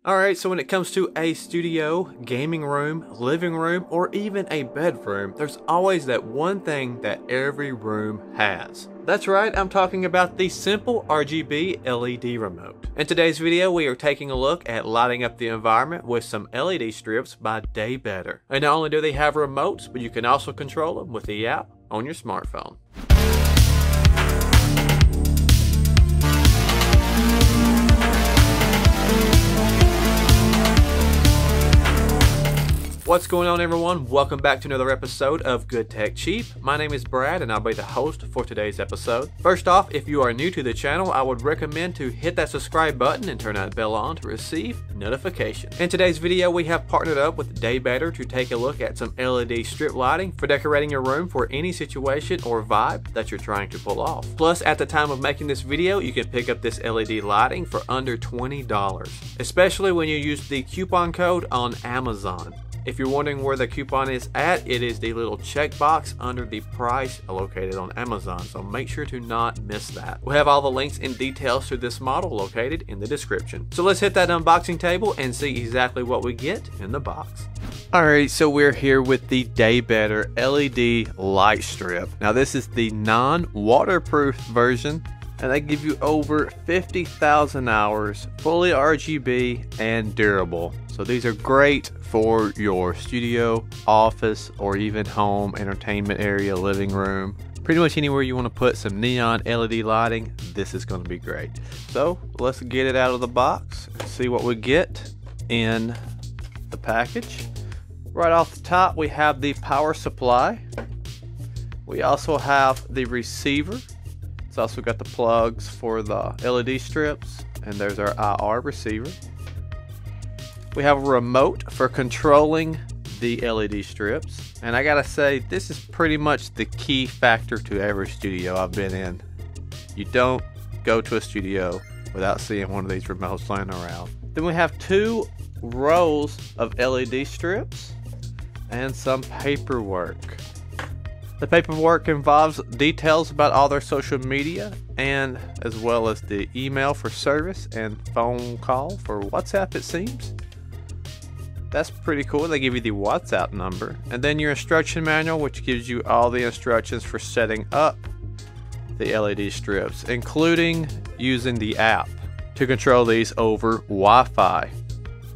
Alright, so when it comes to a studio, gaming room, living room, or even a bedroom, there's always that one thing that every room has. That's right, I'm talking about the simple RGB LED remote. In today's video, we are taking a look at lighting up the environment with some LED strips by Daybetter. And not only do they have remotes, but you can also control them with the app on your smartphone. What's going on, everyone? Welcome back to another episode of Good Tech Cheap. My name is Brad and I'll be the host for today's episode. First off, if you are new to the channel, I would recommend to hit that subscribe button and turn that bell on to receive notifications. In today's video, we have partnered up with Daybetter to take a look at some LED strip lighting for decorating your room for any situation or vibe that you're trying to pull off. Plus, at the time of making this video, you can pick up this LED lighting for under $20, especially when you use the coupon code on Amazon. If you're wondering where the coupon is at, it is the little checkbox under the price located on Amazon, so make sure to not miss that. We'll have all the links and details to this model located in the description. So let's hit that unboxing table and see exactly what we get in the box. Alright, so we're here with the Daybetter LED light strip. Now this is the non-waterproof version, and they give you over 50,000 hours, fully RGB and durable. So these are great for your studio, office, or even home entertainment area, living room. Pretty much anywhere you want to put some neon LED lighting, this is going to be great. So let's get it out of the box and see what we get in the package. Right off the top, we have the power supply. We also have the receiver. It's also got the plugs for the LED strips, and there's our IR receiver. We have a remote for controlling the LED strips, and I gotta say, this is pretty much the key factor to every studio I've been in. You don't go to a studio without seeing one of these remotes laying around. Then we have two rows of LED strips and some paperwork. The paperwork involves details about all their social media, and as well as the email for service and phone call for WhatsApp, it seems. That's pretty cool. They give you the WhatsApp number, and then your instruction manual, which gives you all the instructions for setting up the LED strips, including using the app to control these over Wi-Fi.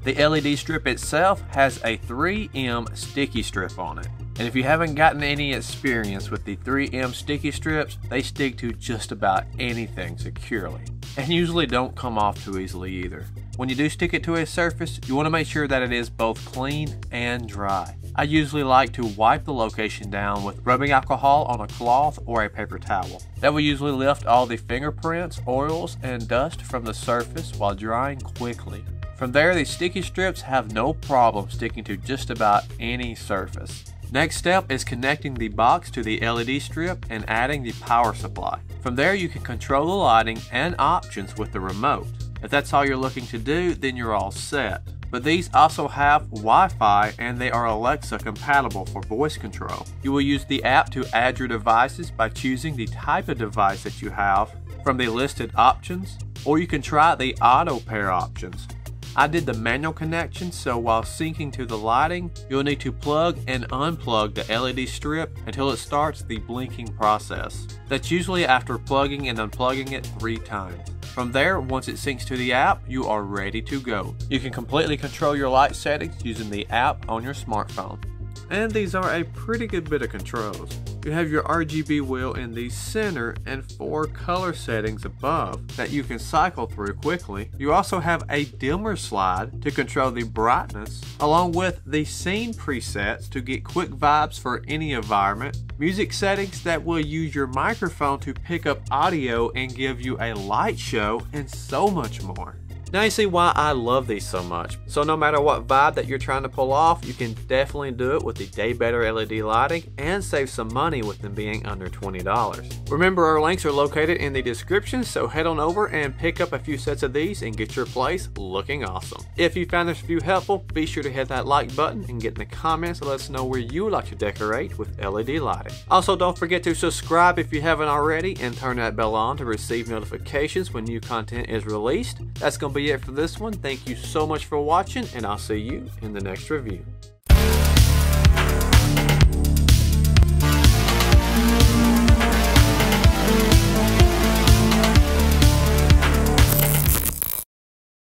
The LED strip itself has a 3M sticky strip on it. And if you haven't gotten any experience with the 3M sticky strips, they stick to just about anything securely, and usually don't come off too easily either. When you do stick it to a surface, you want to make sure that it is both clean and dry. I usually like to wipe the location down with rubbing alcohol on a cloth or a paper towel. That will usually lift all the fingerprints, oils, and dust from the surface while drying quickly. From there, the sticky strips have no problem sticking to just about any surface. Next step is connecting the box to the LED strip and adding the power supply. From there, you can control the lighting and options with the remote. If that's all you're looking to do, then you're all set. But these also have Wi-Fi, and they are Alexa compatible for voice control. You will use the app to add your devices by choosing the type of device that you have from the listed options, or you can try the auto pair options. I did the manual connection, so while syncing to the lighting, you'll need to plug and unplug the LED strip until it starts the blinking process. That's usually after plugging and unplugging it 3 times. From there, once it syncs to the app, you are ready to go. You can completely control your light settings using the app on your smartphone. And these are a pretty good bit of controls. You have your RGB wheel in the center and 4 color settings above that you can cycle through quickly. You also have a dimmer slide to control the brightness, along with the scene presets to get quick vibes for any environment, music settings that will use your microphone to pick up audio and give you a light show, and so much more. Now you see why I love these so much. So no matter what vibe that you're trying to pull off, you can definitely do it with the Daybetter LED lighting and save some money with them being under $20. Remember, our links are located in the description, so head on over and pick up a few sets of these and get your place looking awesome. If you found this review helpful, be sure to hit that like button and get in the comments to let us know where you would like to decorate with LED lighting. Also, don't forget to subscribe if you haven't already and turn that bell on to receive notifications when new content is released. That's going to be be it for this one. Thank you so much for watching, and I'll see you in the next review.